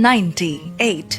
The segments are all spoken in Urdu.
98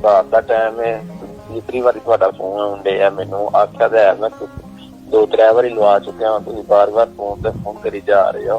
ਦਾ ਟਾਈਮ ਹੈ, ਤੀਸਰੀ ਵਾਰੀ ਤੁਹਾਡਾ ਫੋਨ ਆਉਂਦੇ ਆ। ਮੈਨੂੰ ਆਖਿਆ ਤਾਂ ਹੈ ਮੈਂ 2-3 ਵਾਰੀ ਲਵਾ ਚੁੱਕਿਆ ਹਾਂ, ਤੁਸੀਂ ਬਾਰ-ਬਾਰ ਫੋਨ ਤੇ ਫੋਨ ਕਰੀ ਜਾ ਰਹੇ ਹੋ।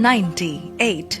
98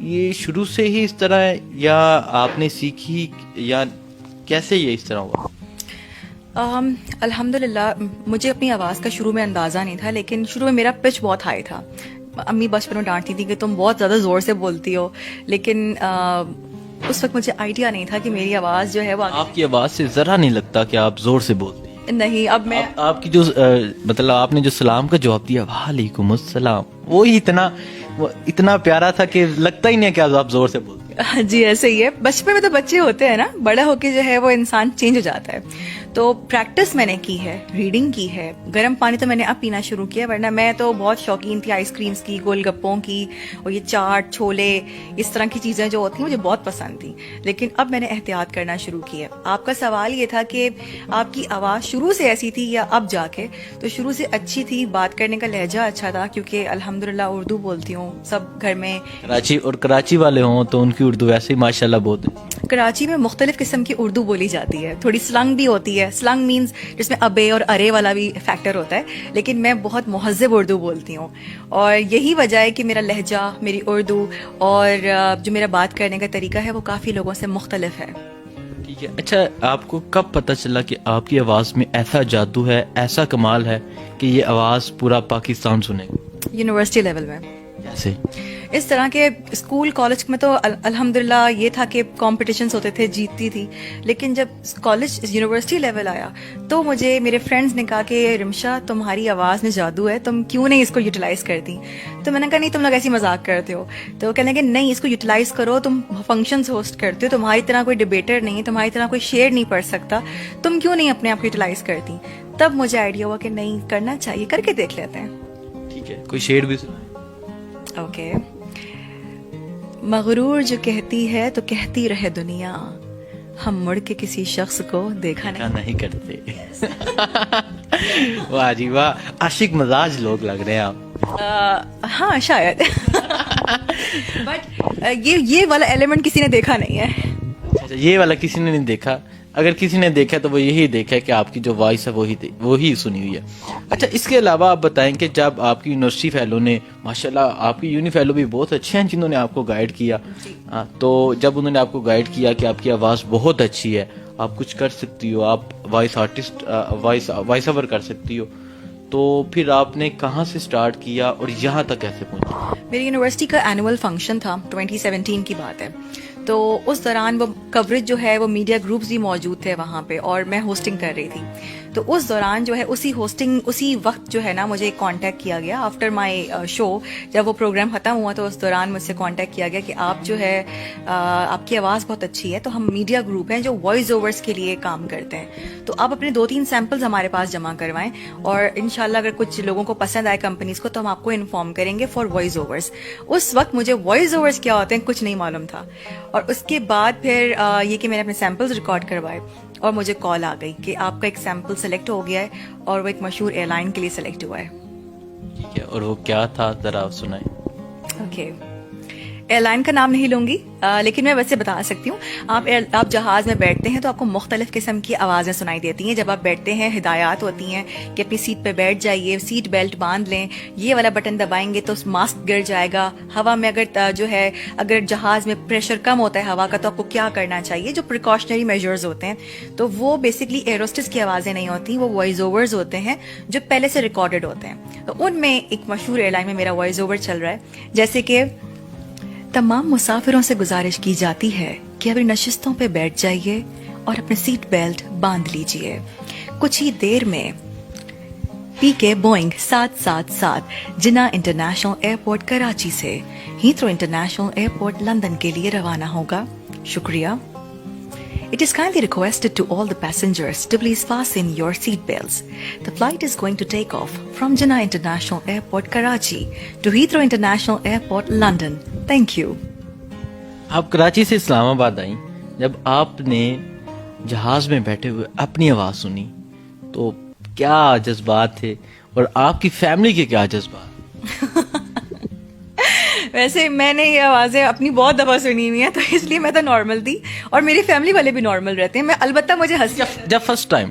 یہ شروع سے ہی اس طرح ہے یا آپ نے سیکھی یا کیسے یہ اس طرح ہوا؟ الحمدللہ مجھے اپنی آواز کا شروع میں اندازہ نہیں تھا، لیکن شروع میں میرا پچ بہت ہائی تھا. امی بچپن میں ڈانٹتی تھی کہ تم بہت زیادہ زور سے بولتی ہو، لیکن اس وقت مجھے آئیڈیا نہیں تھا کہ میری آواز جو ہے وہ آپ کی آواز سے ذرا نہیں لگتا کہ آپ زور سے بولتے ہیں. نہیں. اب میں آپ کی جو مطلب آپ نے جو سلام کا جواب دیا وعلیکم السلام، وہی اتنا پیارا تھا کہ لگتا ہی نہیں کہ آپ زور سے بولتے ہیں. جی ایسے ہی ہے، بچپن میں تو بچے ہوتے ہیں نا، بڑا ہو کے جو ہے وہ انسان چینج ہو جاتا ہے. تو پریکٹس میں نے کی ہے، ریڈنگ کی ہے. گرم پانی تو میں نے اب پینا شروع کیا، ورنہ میں تو بہت شوقین تھی آئس کریمس کی، گول گپوں کی، اور یہ چاٹ چھولے اس طرح کی چیزیں جو ہوتی ہیں مجھے بہت پسند تھیں. لیکن اب میں نے احتیاط کرنا شروع کی ہے. آپ کا سوال یہ تھا کہ آپ کی آواز شروع سے ایسی تھی یا اب جا کے؟ تو شروع سے اچھی تھی، بات کرنے کا لہجہ اچھا تھا، کیونکہ الحمدللہ اردو بولتی ہوں. سب گھر میں کراچی والے ہوں تو ان کی اردو ویسے ہی ماشاءاللہ بہت ہے. کراچی میں مختلف قسم کی اردو بولی جاتی ہے، تھوڑی سلنگ بھی ہوتی ہے. سلنگ مینز جس میں ابے اور ارے والا بھی فیکٹر ہوتا ہے، لیکن میں بہت مہذب اردو بولتی ہوں، اور یہی وجہ ہے کہ میرا لہجہ، میری اردو اور جو میرا بات کرنے کا طریقہ ہے وہ کافی لوگوں سے مختلف ہے. ٹھیک ہے. اچھا، آپ کو کب پتہ چلا کہ آپ کی آواز میں ایسا جادو ہے، ایسا کمال ہے کہ یہ آواز پورا پاکستان سنے گا؟ یونیورسٹی لیول میں. کیسے؟ اس طرح کے اسکول کالج میں تو الحمدللہ یہ تھا کہ کمپٹیشنز ہوتے تھے، جیتتی تھی. لیکن جب کالج یونیورسٹی لیول آیا تو مجھے میرے فرینڈز نے کہا کہ رمشا تمہاری آواز میں جادو ہے، تم کیوں نہیں اس کو یوٹیلائز کرتی؟ تو میں نے کہا نہیں، تم لوگ ایسی مذاق کرتے ہو. تو کہنے کہ نہیں، اس کو یوٹیلائز کرو، تم فنکشنز ہوسٹ کرتے ہو، تمہاری طرح کوئی ڈبیٹر نہیں، تمہاری طرح کوئی شعر نہیں پڑھ سکتا، تم کیوں نہیں اپنے آپ کو یوٹیلائز کرتی؟ تب مجھے آئیڈیا ہوا کہ نہیں، کرنا چاہیے، کر کے دیکھ لیتے ہیں. ٹھیک ہے، کوئی شعر بھی سنائیں. اوکے. مغرور جو کہتی ہے تو کہتی رہے دنیا، ہم مڑ کے کسی شخص کو دیکھا نہیں کرتے. واہ جی واہ، عاشق مزاج لوگ لگ رہے ہیں آپ. ہاں شاید. بٹ یہ والا ایلیمنٹ کسی نے دیکھا نہیں ہے. اچھا، یہ والا کسی نے نہیں دیکھا. اگر کسی نے دیکھا تو وہ یہی دیکھا ہے کہ آپ کی جو وائس ہے وہی سنی ہوئی ہے. اچھا، اس کے علاوہ آپ بتائیں کہ جب آپ کی یونیورسٹی فیلو نے، ماشاءاللہ آپ کی یونی فیلو بھی بہت اچھے ہیں جنہوں نے آپ کو گائیڈ کیا، تو جب انہوں نے آپ کو گائیڈ کیا کہ آپ کی آواز بہت اچھی ہے، آپ کچھ کر سکتی ہو، آپ وائس آرٹسٹ وائس اوور کر سکتی ہو، تو پھر آپ نے کہاں سے سٹارٹ کیا اور یہاں تک کیسے پہنچے؟ میری یونیورسٹی کا اینول فنکشن تھا، 2017 کی بات ہے. تو اس دوران وہ کوریج جو ہے وہ میڈیا گروپس بھی موجود تھے وہاں پہ، اور میں ہوسٹنگ کر رہی تھی. تو اس دوران جو ہے اسی وقت جو ہے نا مجھے کانٹیکٹ کیا گیا آفٹر مائی شو. جب وہ پروگرام ختم ہوا تو اس دوران مجھ سے کانٹیکٹ کیا گیا کہ آپ جو ہے آپ کی آواز بہت اچھی ہے، تو ہم میڈیا گروپ ہیں جو وائس اوورس کے لیے کام کرتے ہیں، تو آپ اپنے 2-3 سیمپلز ہمارے پاس جمع کروائیں، اور انشاءاللہ اگر کچھ لوگوں کو پسند آئے کمپنیز کو تو ہم آپ کو انفارم کریں گے فار وائس اوورس. اس وقت مجھے وائس اوورس کیا ہوتے ہیں کچھ نہیں معلوم تھا. اور اس کے بعد پھر یہ کہ میں نے اپنے سیمپلز ریکارڈ کروائے، اور مجھے کال آ گئی کہ آپ کا ایک سیمپل سلیکٹ ہو گیا ہے اور وہ ایک مشہور ایئر لائن کے لیے سلیکٹ ہوا ہے. ٹھیک ہے، اور وہ کیا تھا ذرا سنائیں. اوکے. ایئر لائن کا نام نہیں لوں گی، لیکن میں ویسے بتا سکتی ہوں. آپ جہاز میں بیٹھتے ہیں تو آپ کو مختلف قسم کی آوازیں سنائی دیتی ہیں. جب آپ بیٹھتے ہیں ہدایات ہوتی ہیں کہ اپنی سیٹ پہ بیٹھ جائیے، سیٹ بیلٹ باندھ لیں، یہ والا بٹن دبائیں گے تو ماسک گر جائے گا. ہوا میں اگر جہاز میں پریشر کم ہوتا ہے ہوا کا تو آپ کو کیا کرنا چاہیے، جو پریکاشنری میجرز ہوتے ہیں، تو وہ بیسکلی ایروسٹس کی آوازیں نہیں ہوتی، وہ وائس اوورز ہوتے ہیں جو پہلے سے ریکارڈڈ ہوتے ہیں. تو ان میں ایک مشہور ایئر لائن میں میرا وائس اوور چل رہا ہے، جیسے کہ تمام مسافروں سے گزارش کی جاتی ہے کہ اپنی نشستوں پہ بیٹھ جائیے اور اپنے سیٹ بیلٹ باندھ لیجئے. کچھ ہی دیر میں PK بوئنگ 777 جناح انٹرنیشنل ایئرپورٹ کراچی سے ہیتھرو انٹرنیشنل ایئرپورٹ لندن کے لیے روانہ ہوگا. شکریہ. It is kindly requested to all the passengers to please fasten your seat belts. The flight is going to take off from Jinnah International Airport, Karachi to Heathrow International Airport, London. Thank you. آپ کراچی سے اسلام آباد آئیں، جب آپ نے جہاز میں بیٹھے ہوئے اپنی آواز سنی تو کیا جذبات تھے، اور آپ کی فیملی کے کیا جذبات؟ ویسے میں نے یہ آوازیں اپنی بہت دفعہ سنی ہوئی ہیں، تو اس لیے میں تو نارمل تھی، اور میری فیملی والے بھی نارمل رہتے ہیں. البتہ مجھے جب فرسٹ ٹائم